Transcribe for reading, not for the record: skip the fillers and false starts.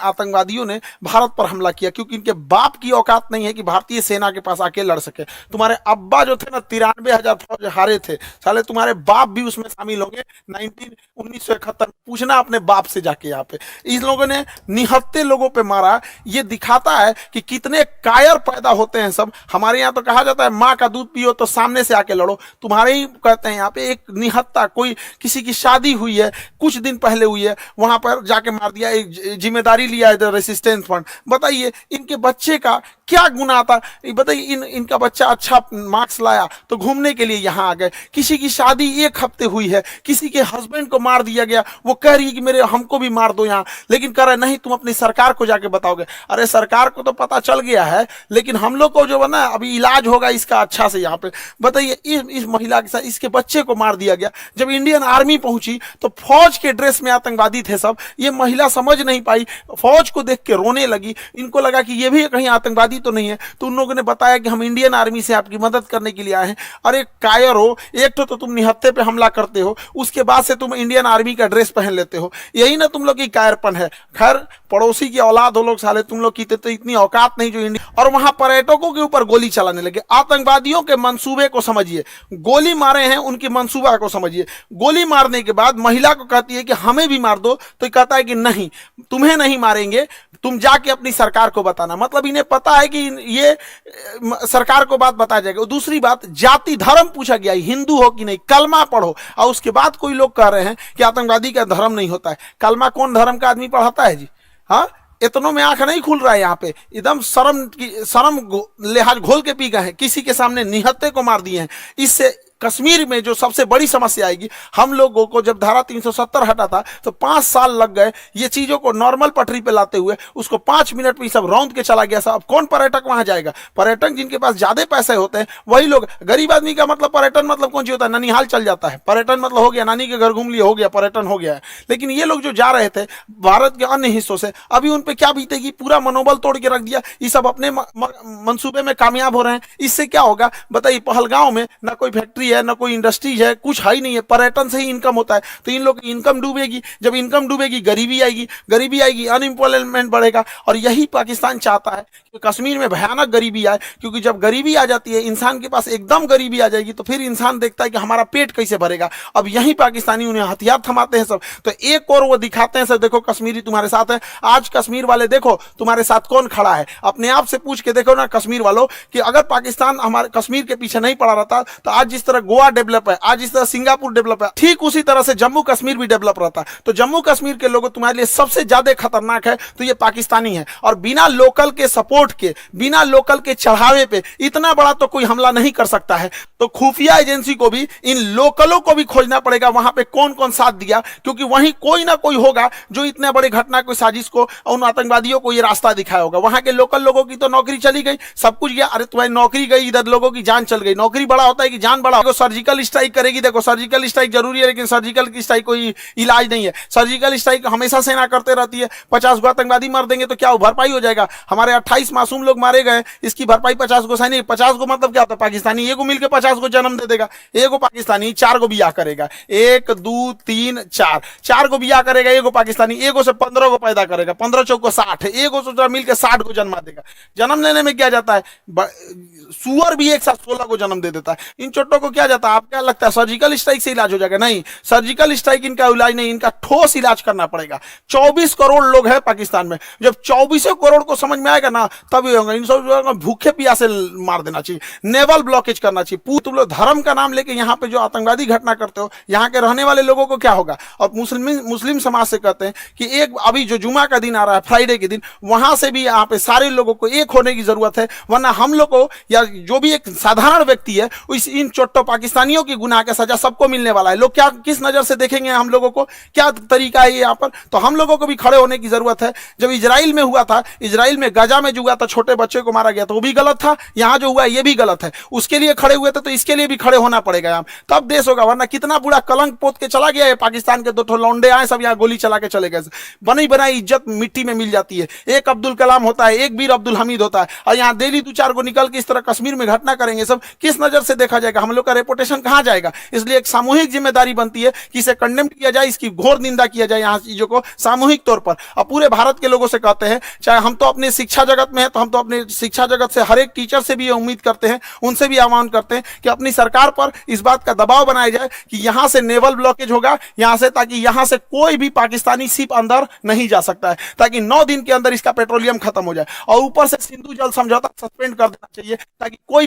आतंकवादियों ने भारत पर हमला किया, क्योंकि इनके बाप की औकात नहीं है कि भारतीय सेना के पास आके लड़ सके। तुम्हारे अब्बा जो थे ना 93,000 फौज हारे थे, साले तुम्हारे बाप भी उसमें शामिल होंगे 1971 में। पूछना अपने बाप से जाके। यहाँ पे इन लोगों ने निहत्ते लोगों पे मारा। ये दिखाता है कि कितने कायर पैदा होते हैं सब। हमारे यहाँ तो कहा जाता है माँ का दूध पियो तो सामने से आके लड़ो। तुम्हारे ही कहते हैं यहाँ पे एक निहत्ता, कोई किसी की शादी हुई है कुछ दिन पहले हुई है, वहां पर जाके मार दिया, एक जिम्मेदारी लिया है रेसिस्टेंस फंड। बताइए इनके बच्चे का क्या गुनाह था? बताइए इनका बच्चा अच्छा मार्क्स लाया तो घूमने के लिए यहाँ आ गए। किसी की शादी एक हफ्ते हुई है, किसी के हस्बैंड को मार दिया गया, वो कह रही है कि मेरे हमको भी मार दो यहाँ, लेकिन कह रहे नहीं तुम अपनी सरकार को जाके बताओगे। अरे सरकार को तो पता चल गया है, लेकिन हम लोग को जो है ना अभी इलाज होगा इसका अच्छा से। यहाँ पे बताइए इस महिला के साथ इसके बच्चे को मार दिया गया। जब इंडियन आर्मी पहुंची तो फौज के ड्रेस में आतंकवादी थे सब। ये महिला समझ नहीं पाई, फौज को देख के रोने लगी। इनको लगा कि ये भी कहीं आतंकवादी तो नहीं है, तो उन लोगों ने बताया कि हम इंडियन आर्मी से आपकी मदद करने के लिए आए हैं। अरे कायर हो, एक तो तुम निहत्थे पे हमला करते हो, उसके बाद से तुम इंडियन आर्मी का ड्रेस पहन लेते हो। यही ना तुम लोग की कायरपन है। खैर पड़ोसी की औलाद हो लोग साले, तुम लोग की तो इतनी औकात नहीं जो इंडिया। और वहां पर्यटकों के ऊपर गोली चलाने लगे। आतंकवादियों के मंसूबे को समझिए, गोली मारे हैं उनकी मंसूबा को समझिए। गोली मारने के बाद महिला को कहती है कि हमें भी मार दो, तो कहता है कि नहीं तुम्हें नहीं मारेंगे, तुम जाके अपनी सरकार को बताना। मतलब इन्हें पता है कि ये सरकार को बात बता जाएगा। दूसरी बात, जाति धर्म पूछा गया, हिंदू हो कि नहीं, कलमा पढ़ो। और उसके बाद कोई लोग कह रहे हैं कि आतंकवादी का धर्म नहीं होता है। कलमा कौन धर्म का आदमी पढ़ाता है जी? हाँ, इतनों में आंख नहीं खुल रहा है। यहाँ पे एकदम शर्म लिहाज घोल के पी गए हैं, किसी के सामने निहत्ते को मार दिए हैं। इससे कश्मीर में जो सबसे बड़ी समस्या आएगी, हम लोगों को जब धारा 370 हटा था तो 5 साल लग गए ये चीजों को नॉर्मल पटरी पे लाते हुए। उसको 5 मिनट में सब रौंद के चला गया। अब कौन पर्यटक वहां जाएगा? पर्यटक जिनके पास ज्यादा पैसे होते हैं वही लोग। गरीब आदमी का मतलब पर्यटन मतलब कौन सी होता है? ननिहाल चल जाता है पर्यटन, मतलब हो गया नानी के घर घूम लिया, हो गया पर्यटन हो गया है। लेकिन ये लोग जो जा रहे थे भारत के अन्य हिस्सों से, अभी उन पे क्या बीतेगी? पूरा मनोबल तोड़ के रख दिया। ये सब अपने मंसूबे में कामयाब हो रहे हैं। इससे क्या होगा बताइए? पहलगांव में ना कोई फैक्ट्री है, ना कोई इंडस्ट्री है, कुछ है ही नहीं है। पर्यटन से ही इनकम होता है। तो इन लोग की इनकम डूबेगी। जब इनकम डूबेगी गरीबी आएगी, गरीबी आएगी अनएम्प्लॉयमेंट बढ़ेगा। और यही पाकिस्तान चाहता है कि कश्मीर में भयानक गरीबी आए, क्योंकि जब गरीबी आ जाती है इंसान के पास, एकदम गरीबी आ जाएगी, तो फिर इंसान देखता है कि हमारा पेट कैसे भरेगा। अब यही पाकिस्तानी उन्हें हथियार थमाते हैं सब। तो एक और वो दिखाते हैं सर, देखो कश्मीरी तुम्हारे साथ है। आज कश्मीर वाले देखो तुम्हारे साथ कौन खड़ा है। अपने आप से पूछ के देखो ना कश्मीर वालों कि अगर पाकिस्तान हमारे कश्मीर के पीछे नहीं पड़ा रहता तो आज जिस तरह गोवा डेवलप है, आज इस तरह सिंगापुर डेवलप है, ठीक उसी तरह से जम्मू कश्मीर भी डेवलप रहता है। तो जम्मू कश्मीर के लोग तुम्हारे लिए सबसे ज्यादा खतरनाक है तो ये पाकिस्तानी है। और बिना लोकल के सपोर्ट के, बिना लोकल के चढ़ावे पे इतना बड़ा तो कोई हमला नहीं कर सकता है। तो खुफिया एजेंसी को भी इन लोकलों को भी खोजना पड़ेगा वहां पे कौन कौन साथ दिया, क्योंकि वहीं कोई ना कोई होगा जो इतने बड़े घटना को, साजिश को, उन आतंकवादियों को ये रास्ता दिखाया होगा। वहां के लोकल लोगों की तो नौकरी चली गई, सब कुछ गया। अरे तुम्हारी नौकरी गई, इधर लोगों की जान चल गई। नौकरी बड़ा होता है कि जान बड़ा होगा? सर्जिकल स्ट्राइक करेगी। देखो सर्जिकल स्ट्राइक जरूरी है, लेकिन सर्जिकल स्ट्राइक कोई इलाज नहीं है। सर्जिकल स्ट्राइक हमेशा सेना करते रहती है। 50 गो आतंकवादी मार देंगे तो क्या भरपाई हो जाएगा? हमारे 28 मासूम लोग मारे गए, इसकी भरपाई 50 गो सैनिक। 50 गो मतलब क्या होता है? पाकिस्तानी एगो मिलकर 50 गो जन्म दे देगा। एगो पाकिस्तानी 4 गो बियाह करेगा, 1 2 3 4, 4 गो बियाह करेगा एगो पाकिस्तानी। एगो से 15 गो पैदा करेगा, 15 चौको 60, एगो से मिलकर 60 गो जन्मा देगा। जन्म लेने में क्या जाता है? सुअर भी एक साथ 16 को जन्म दे देता है। इन चोटों को क्या जाता है? आप क्या लगता है सर्जिकल स्ट्राइक से इलाज हो जाएगा? नहीं, सर्जिकल स्ट्राइक इनका इलाज नहीं, इनका ठोस इलाज करना पड़ेगा। 24 करोड़ लोग हैं पाकिस्तान में। जब 24 करोड़ को समझ में आएगा ना तब ये होगा। इन सब भूखे प्यासे मार देना चाहिए, नेवल ब्लॉकेज करना चाहिए। तुम लोग धर्म का नाम लेके यहाँ पे जो आतंकवादी घटना करते हो, यहाँ के रहने वाले लोगों को क्या होगा? और मुस्लिम समाज से कहते हैं कि एक अभी जो जुमा का दिन आ रहा है, फ्राइडे के दिन, वहां से भी यहाँ पे सारे लोगों को एक होने की जरूरत है। वरना हम लोग को या जो भी एक साधारण व्यक्ति है इन चोट्टो पाकिस्तानियों की गुनाह का सजा सबको मिलने वाला है। लोग क्या किस नजर से देखेंगे हम लोगों को? क्या तरीका है यहाँ पर? तो हम लोगों को भी खड़े होने की जरूरत है। जब इजराइल में हुआ था, इजराइल में गाजा में जो हुआ था, छोटे बच्चे को मारा गया था, वो भी गलत था। यहाँ जो हुआ ये भी गलत है। उसके लिए खड़े हुए थे तो इसके लिए भी खड़े होना पड़ेगा यहाँ, तब देश होगा। वरना कितना बुरा कलंक पोत के चला गया है पाकिस्तान के। 2 लौंडे आए सब यहाँ गोली चला के चले गए। बनी बनाई इज्जत मिट्टी में मिल जाती है। एक अब्दुल कलाम होता है, एक बीर अब्दुल हमीद होता है, और यहाँ डेली 2-4 को निकल के इस तरह कश्मीर में घटना करेंगे सब। किस नजर से देखा जाएगा? हम लोग का रेपुटेशन कहां जाएगा। इसलिए एक सामूहिक जिम्मेदारी बनती है कि इसे कंडेम किया जाए, इसकी घोर निंदा किया जाए यहाँ चीजों को सामूहिक तौर पर। और पूरे भारत के लोगों से कहते हैं, चाहे हम तो अपने शिक्षा जगत में है तो हम तो अपने शिक्षा जगत से हर एक टीचर से भी ये उम्मीद करते हैं, उनसे भी आह्वान करते हैं कि अपनी सरकार पर इस बात का दबाव बनाया जाए कि यहां से नेवल ब्लॉकेज होगा यहां से, ताकि यहां से कोई भी पाकिस्तानी शिप अंदर नहीं जा सकता है, ताकि 9 दिन के अंदर इसका पेट्रोलियम खत्म हो जाए। और ऊपर से सिंधु जल समझौता सस्पेंड कर देना चाहिए ताकि कोई